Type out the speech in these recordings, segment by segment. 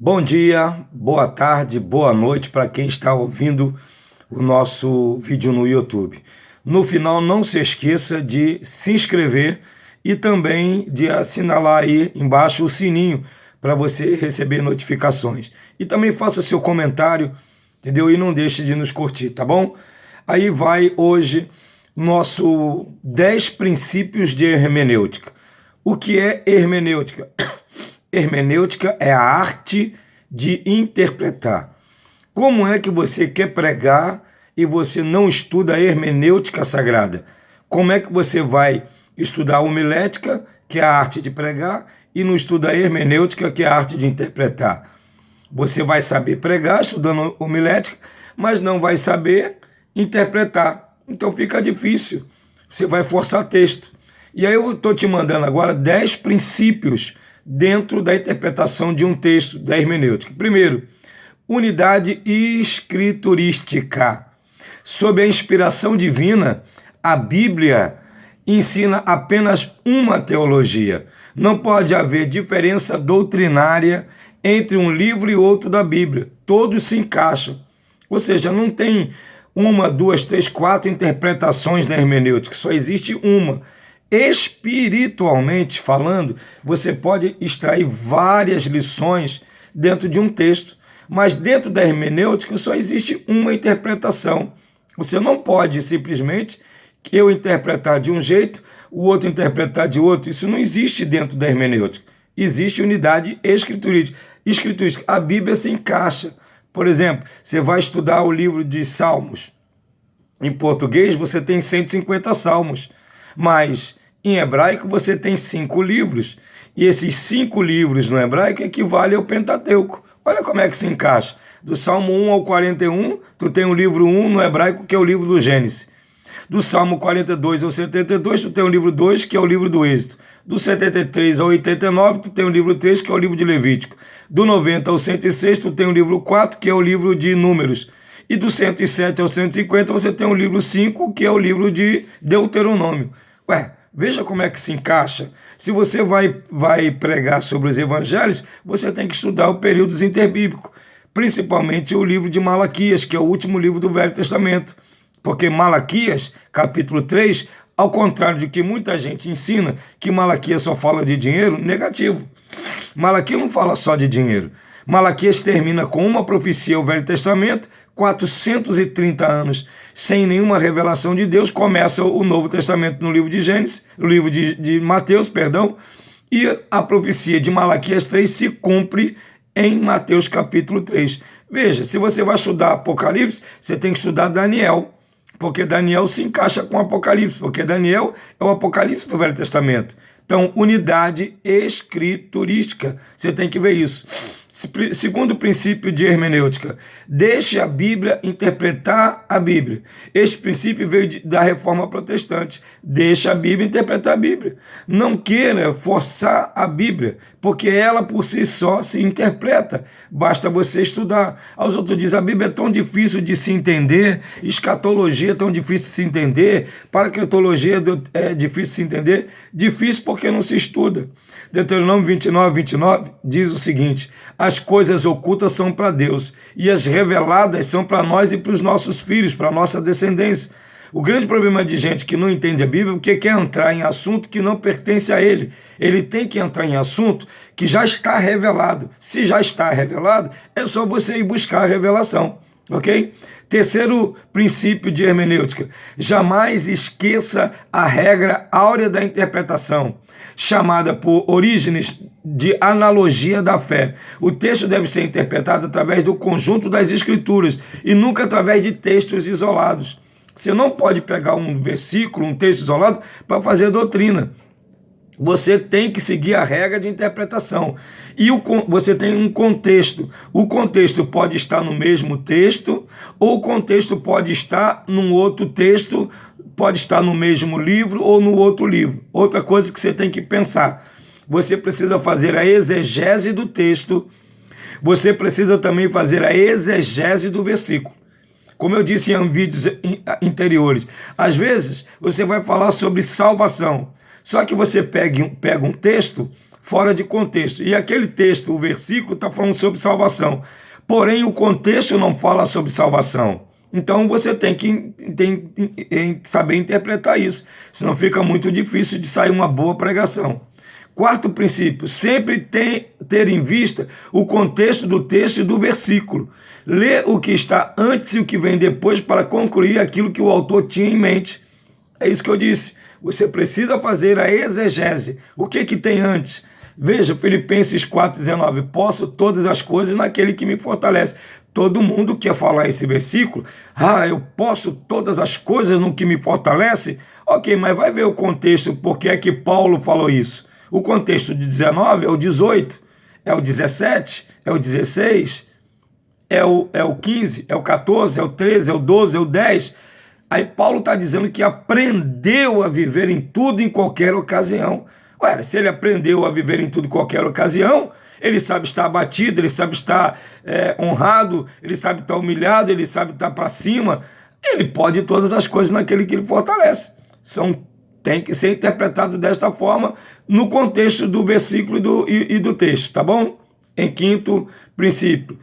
Bom dia, boa tarde, boa noite para quem está ouvindo o nosso vídeo no YouTube. No final, não se esqueça de se inscrever e também de assinalar aí embaixo o sininho para você receber notificações. E também faça o seu comentário, entendeu? E não deixe de nos curtir, tá bom? Aí vai hoje nosso 10 princípios de hermenêutica. O que é hermenêutica? Hermenêutica é a arte de interpretar. Como é que você quer pregar e você não estuda a hermenêutica sagrada? Como é que você vai estudar a homilética, que é a arte de pregar, e não estuda a hermenêutica, que é a arte de interpretar? Você vai saber pregar estudando homilética, mas não vai saber interpretar. Então fica difícil. Você vai forçar texto. E aí eu estou te mandando agora 10 princípios dentro da interpretação de um texto da hermenêutica. Primeiro, unidade escriturística. Sob a inspiração divina, a Bíblia ensina apenas uma teologia. Não pode haver diferença doutrinária entre um livro e outro da Bíblia. Todos se encaixam. Ou seja, não tem uma, duas, três, quatro interpretações da hermenêutica. Só existe uma. Espiritualmente falando, você pode extrair várias lições dentro de um texto, mas dentro da hermenêutica só existe uma interpretação. Você não pode simplesmente eu interpretar de um jeito, o outro interpretar de outro. Isso não existe dentro da hermenêutica. Existe unidade escriturística. A Bíblia se encaixa. Por exemplo, você vai estudar o livro de Salmos. Em português você tem 150 salmos, mas em hebraico você tem 5 livros, e esses 5 livros no hebraico equivalem ao Pentateuco. Olha como é que se encaixa. Do Salmo 1 ao 41, tu tem o livro 1 no hebraico, que é o livro do Gênesis. Do Salmo 42 ao 72, tu tem o livro 2, que é o livro do Êxodo. Do 73 ao 89, tu tem o livro 3, que é o livro de Levítico. Do 90 ao 106, tu tem o livro 4, que é o livro de Números. E do 107 ao 150, você tem o livro 5, que é o livro de Deuteronômio. Veja como é que se encaixa. Se você vai pregar sobre os evangelhos, você tem que estudar o período interbíblico, principalmente o livro de Malaquias, que é o último livro do Velho Testamento. Porque Malaquias, capítulo 3, ao contrário de que muita gente ensina que Malaquias só fala de dinheiro, negativo. Malaquias não fala só de dinheiro. Malaquias termina com uma profecia ao Velho Testamento, 430 anos sem nenhuma revelação de Deus, começa o Novo Testamento no livro de Gênesis, no livro de Mateus, perdão, e a profecia de Malaquias 3 se cumpre em Mateus capítulo 3. Veja, se você vai estudar Apocalipse, você tem que estudar Daniel, porque Daniel se encaixa com Apocalipse, porque Daniel é o Apocalipse do Velho Testamento. Então, unidade escriturística, você tem que ver isso. Segundo princípio de hermenêutica, deixe a Bíblia interpretar a Bíblia. Este princípio veio da Reforma Protestante. Deixe a Bíblia interpretar a Bíblia. Não queira forçar a Bíblia, porque ela por si só se interpreta. Basta você estudar. Aos outros dizem, a Bíblia é tão difícil de se entender, escatologia é tão difícil de se entender, paracletologia é difícil de se entender. Difícil porque não se estuda. Deuteronômio 29 diz o seguinte: as coisas ocultas são para Deus, e as reveladas são para nós e para os nossos filhos, para a nossa descendência. O grande problema de gente que não entende a Bíblia é porque quer entrar em assunto que não pertence a ele. Ele tem que entrar em assunto que já está revelado. Se já está revelado, é só você ir buscar a revelação, ok? Terceiro princípio de hermenêutica: jamais esqueça a regra áurea da interpretação, chamada por Orígenes de analogia da fé. O texto deve ser interpretado através do conjunto das escrituras e nunca através de textos isolados. Você não pode pegar um versículo, um texto isolado, para fazer doutrina. Você tem que seguir a regra de interpretação. E você tem um contexto. O contexto pode estar no mesmo texto, ou o contexto pode estar num outro texto, pode estar no mesmo livro ou no outro livro. Outra coisa que você tem que pensar: você precisa fazer a exegese do texto, você precisa também fazer a exegese do versículo. Como eu disse em vídeos anteriores, às vezes você vai falar sobre salvação. Só que você pega um texto fora de contexto. E aquele texto, o versículo, está falando sobre salvação. Porém, o contexto não fala sobre salvação. Então você tem que saber interpretar isso, senão fica muito difícil de sair uma boa pregação. Quarto princípio, sempre ter em vista o contexto do texto e do versículo. Ler o que está antes e o que vem depois para concluir aquilo que o autor tinha em mente. É isso que eu disse. Você precisa fazer a exegese. O que tem antes? Veja, Filipenses 4,19. Posso todas as coisas naquele que me fortalece. Todo mundo quer falar esse versículo. Eu posso todas as coisas no que me fortalece? Ok, mas vai ver o contexto, porque é que Paulo falou isso. O contexto de 19 é o 18, é o 17, é o 16, é o 15, é o 14, é o 13, é o 12, é o 10. Aí Paulo está dizendo que aprendeu a viver em tudo, em qualquer ocasião. Ué, se ele aprendeu a viver em tudo, em qualquer ocasião, ele sabe estar abatido, ele sabe estar honrado, ele sabe estar humilhado, ele sabe estar para cima. Ele pode todas as coisas naquele que ele fortalece. Tem que ser interpretado desta forma no contexto do versículo e do texto, tá bom? Em quinto princípio.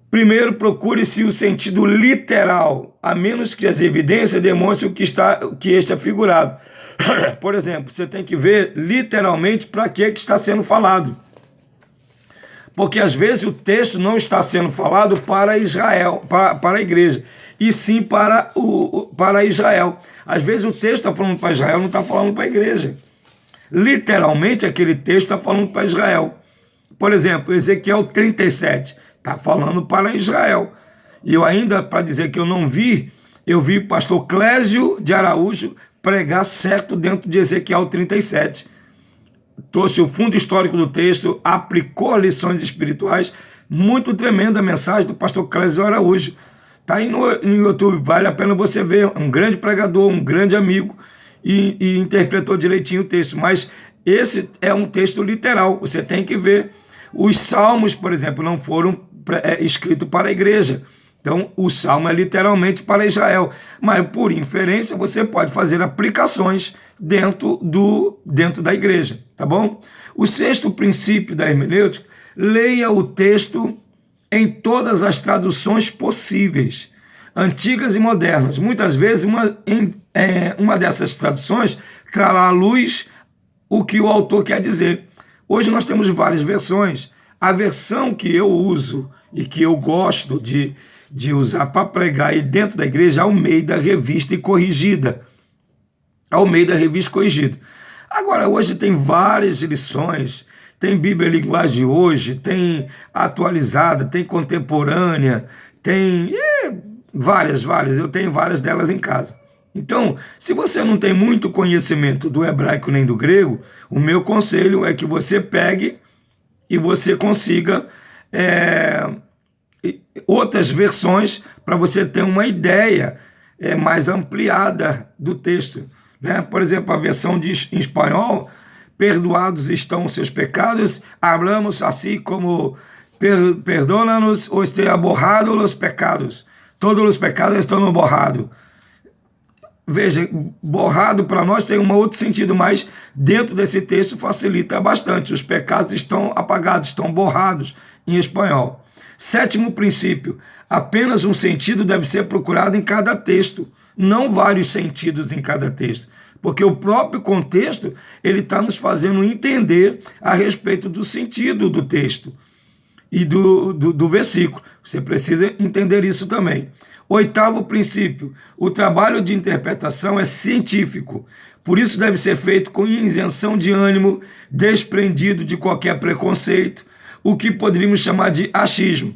Primeiro, procure-se o sentido literal, a menos que as evidências demonstrem que este é figurado. Por exemplo, você tem que ver literalmente para que está sendo falado. Porque às vezes o texto não está sendo falado para Israel, para a igreja, e sim para Israel. Às vezes o texto está falando para Israel, não está falando para a igreja. Literalmente aquele texto está falando para Israel. Por exemplo, Ezequiel 37 está falando para Israel. E eu ainda, para dizer que eu não vi, eu vi o pastor Clésio de Araújo pregar certo dentro de Ezequiel 37. Trouxe o fundo histórico do texto, aplicou lições espirituais, muito tremenda a mensagem do pastor Clésio Araújo. Está aí no YouTube, vale a pena você ver, um grande pregador, um grande amigo, e interpretou direitinho o texto, mas esse é um texto literal, você tem que ver. Os salmos, por exemplo, não foram escritos para a igreja, então o salmo é literalmente para Israel, mas por inferência você pode fazer aplicações dentro da igreja, tá bom? O sexto princípio da hermenêutica, leia o texto em todas as traduções possíveis, antigas e modernas. Muitas vezes uma dessas traduções trará à luz o que o autor quer dizer. Hoje nós temos várias versões. A versão que eu uso e que eu gosto de usar para pregar aí dentro da igreja é Almeida Revista e Corrigida. Almeida Revista e Corrigida. Agora, hoje tem várias lições, tem Bíblia Linguagem de Hoje, tem atualizada, tem contemporânea, tem várias, eu tenho várias delas em casa. Então, se você não tem muito conhecimento do hebraico nem do grego, o meu conselho é que você pegue e você consiga outras versões para você ter uma ideia mais ampliada do texto, né? Por exemplo, a versão em espanhol, perdoados estão os seus pecados, hablamos assim como perdónanos ou esteja borrado os pecados, todos os pecados estão borrados. Veja, borrado para nós tem um outro sentido, mas dentro desse texto facilita bastante. Os pecados estão apagados, estão borrados em espanhol. Sétimo princípio, apenas um sentido deve ser procurado em cada texto, não vários sentidos em cada texto, porque o próprio contexto ele está nos fazendo entender a respeito do sentido do texto e do versículo. Você precisa entender isso também. Oitavo princípio, o trabalho de interpretação é científico, por isso deve ser feito com isenção de ânimo, desprendido de qualquer preconceito, o que poderíamos chamar de achismo.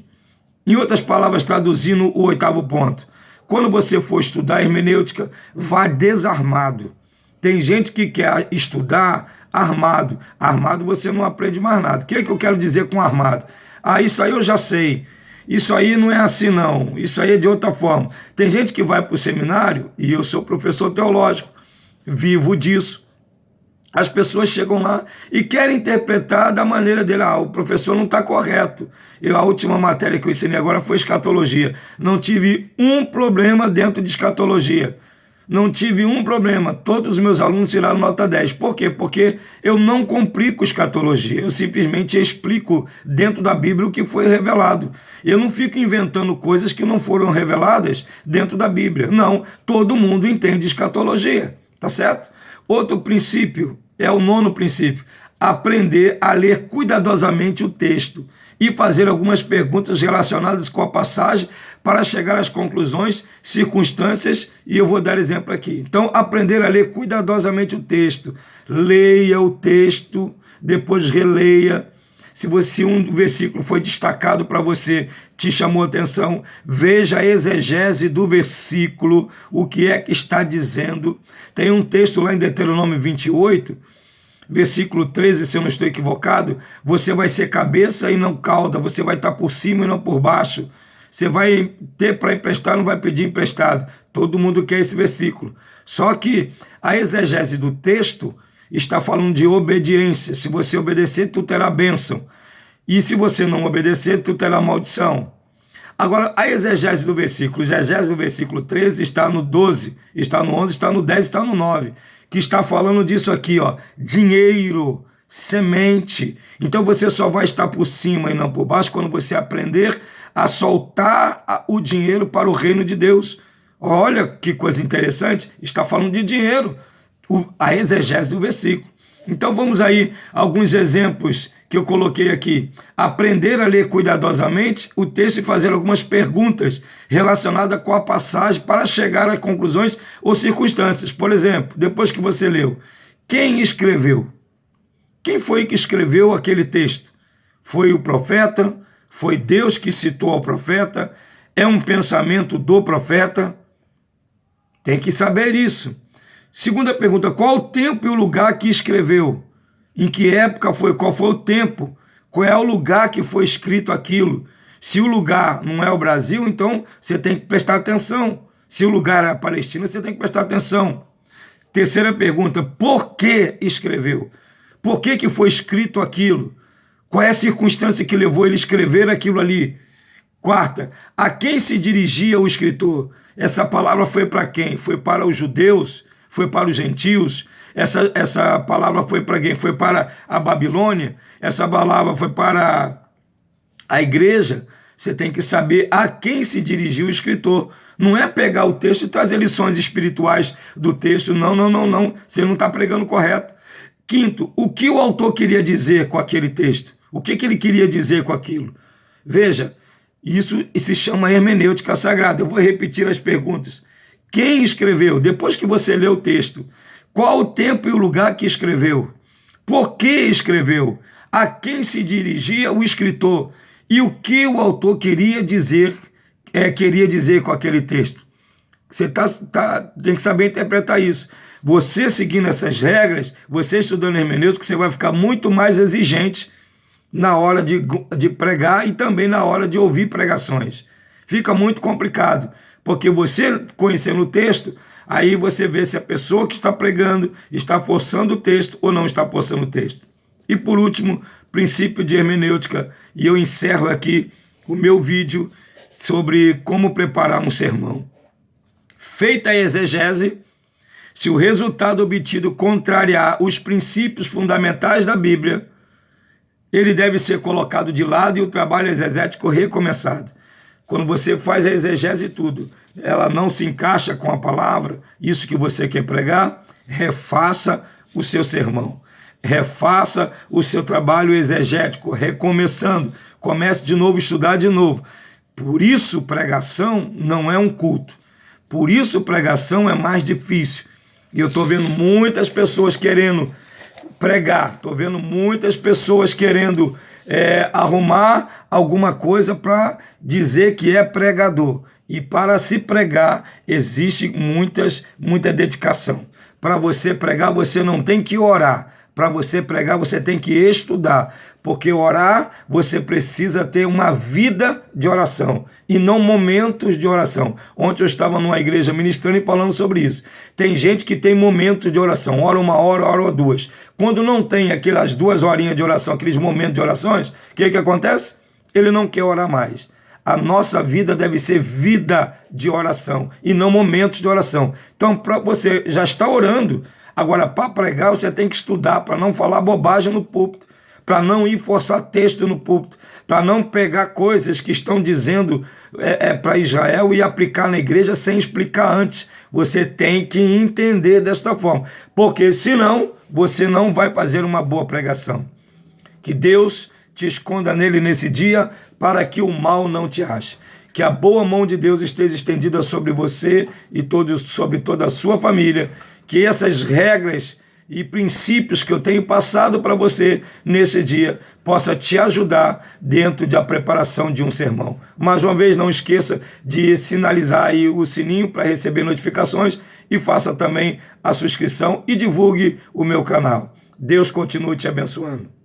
Em outras palavras, traduzindo o oitavo ponto, quando você for estudar hermenêutica, vá desarmado. Tem gente que quer estudar armado. Armado você não aprende mais nada. O que é que eu quero dizer com armado? Isso aí eu já sei. Isso aí não é assim não. Isso aí é de outra forma. Tem gente que vai para o seminário, e eu sou professor teológico, vivo disso. As pessoas chegam lá e querem interpretar da maneira dele. O professor não está correto. A última matéria que eu ensinei agora foi escatologia. Não tive um problema dentro de escatologia. Não tive um problema. Todos os meus alunos tiraram nota 10. Por quê? Porque eu não complico escatologia. Eu simplesmente explico dentro da Bíblia o que foi revelado. Eu não fico inventando coisas que não foram reveladas dentro da Bíblia. Não, todo mundo entende escatologia. Tá certo? Outro princípio é o 9º princípio. Aprender a ler cuidadosamente o texto e fazer algumas perguntas relacionadas com a passagem para chegar às conclusões, circunstâncias, e eu vou dar exemplo aqui. Então, aprender a ler cuidadosamente o texto. Leia o texto, depois releia. Se um versículo foi destacado para você, te chamou a atenção, veja a exegese do versículo, o que é que está dizendo. Tem um texto lá em Deuteronômio 28, versículo 13, se eu não estou equivocado, você vai ser cabeça e não cauda, você vai estar por cima e não por baixo, você vai ter para emprestar, não vai pedir emprestado. Todo mundo quer esse versículo. Só que a exegese do texto está falando de obediência. Se você obedecer, tu terá bênção. E se você não obedecer, tu terá maldição. Agora, a exegese do versículo, exegese do versículo 13 está no 12, está no 11, está no 10, está no 9, que está falando disso aqui, ó, dinheiro, semente. Então você só vai estar por cima e não por baixo quando você aprender a soltar o dinheiro para o reino de Deus. Olha que coisa interessante, está falando de dinheiro, a exegese do versículo. Então vamos aí a alguns exemplos que eu coloquei aqui. Aprender a ler cuidadosamente o texto e fazer algumas perguntas relacionadas com a passagem para chegar a conclusões ou circunstâncias. Por exemplo, depois que você leu, quem escreveu? Quem foi que escreveu aquele texto? Foi o profeta? Foi Deus que citou ao profeta? É um pensamento do profeta? Tem que saber isso. Segunda pergunta, qual o tempo e o lugar que escreveu? Em que época foi? Qual foi o tempo? Qual é o lugar que foi escrito aquilo? Se o lugar não é o Brasil, então você tem que prestar atenção. Se o lugar é a Palestina, você tem que prestar atenção. Terceira pergunta, por que escreveu? Por que foi escrito aquilo? Qual é a circunstância que levou ele a escrever aquilo ali? Quarta, a quem se dirigia o escritor? Essa palavra foi para quem? Foi para os judeus? Foi para os gentios? Essa palavra foi para quem? Foi para a Babilônia? Essa palavra foi para a igreja? Você tem que saber a quem se dirigiu o escritor. Não é pegar o texto e trazer lições espirituais do texto. Não. Você não está pregando correto. Quinto, o que o autor queria dizer com aquele texto? O que ele queria dizer com aquilo? Veja, isso se chama hermenêutica sagrada. Eu vou repetir as perguntas. Quem escreveu? Depois que você lê o texto, qual o tempo e o lugar que escreveu? Por que escreveu? A quem se dirigia o escritor? E o que o autor queria dizer com aquele texto? Você tem que saber interpretar isso. Você seguindo essas regras, você estudando hermenêutica, você vai ficar muito mais exigente na hora de pregar e também na hora de ouvir pregações. Fica muito complicado, porque você conhecendo o texto, aí você vê se a pessoa que está pregando está forçando o texto ou não está forçando o texto. E por último, princípio de hermenêutica, e eu encerro aqui o meu vídeo sobre como preparar um sermão. Feita a exegese, se o resultado obtido contrariar os princípios fundamentais da Bíblia, ele deve ser colocado de lado e o trabalho exegético recomeçado. Quando você faz a exegese e tudo, ela não se encaixa com a palavra, isso que você quer pregar, refaça o seu sermão. Refaça o seu trabalho exegético, recomeçando. Comece de novo, estudar de novo. Por isso, pregação não é um culto. Por isso, pregação é mais difícil. E eu estou vendo muitas pessoas querendo pregar, estou vendo muitas pessoas querendo arrumar alguma coisa para dizer que é pregador. E para se pregar, existe muita dedicação. Para você pregar, você não tem que orar. Para você pregar, você tem que estudar, porque orar, você precisa ter uma vida de oração e não momentos de oração. Ontem eu estava numa igreja ministrando e falando sobre isso. Tem gente que tem momentos de oração, ora 1 hora, ora 2. Quando não tem aquelas 2 horinhas de oração, aqueles momentos de orações, o que acontece? Ele não quer orar mais. A nossa vida deve ser vida de oração e não momentos de oração. Então, você já está orando. Agora, para pregar, você tem que estudar para não falar bobagem no púlpito, para não ir forçar texto no púlpito, para não pegar coisas que estão dizendo para Israel e aplicar na igreja sem explicar antes. Você tem que entender desta forma, porque senão você não vai fazer uma boa pregação. Que Deus te esconda nele nesse dia, para que o mal não te ache. Que a boa mão de Deus esteja estendida sobre você e sobre toda a sua família. Que essas regras e princípios que eu tenho passado para você nesse dia possa te ajudar dentro da preparação de um sermão. Mais uma vez, não esqueça de sinalizar aí o sininho para receber notificações e faça também a sua inscrição e divulgue o meu canal. Deus continue te abençoando.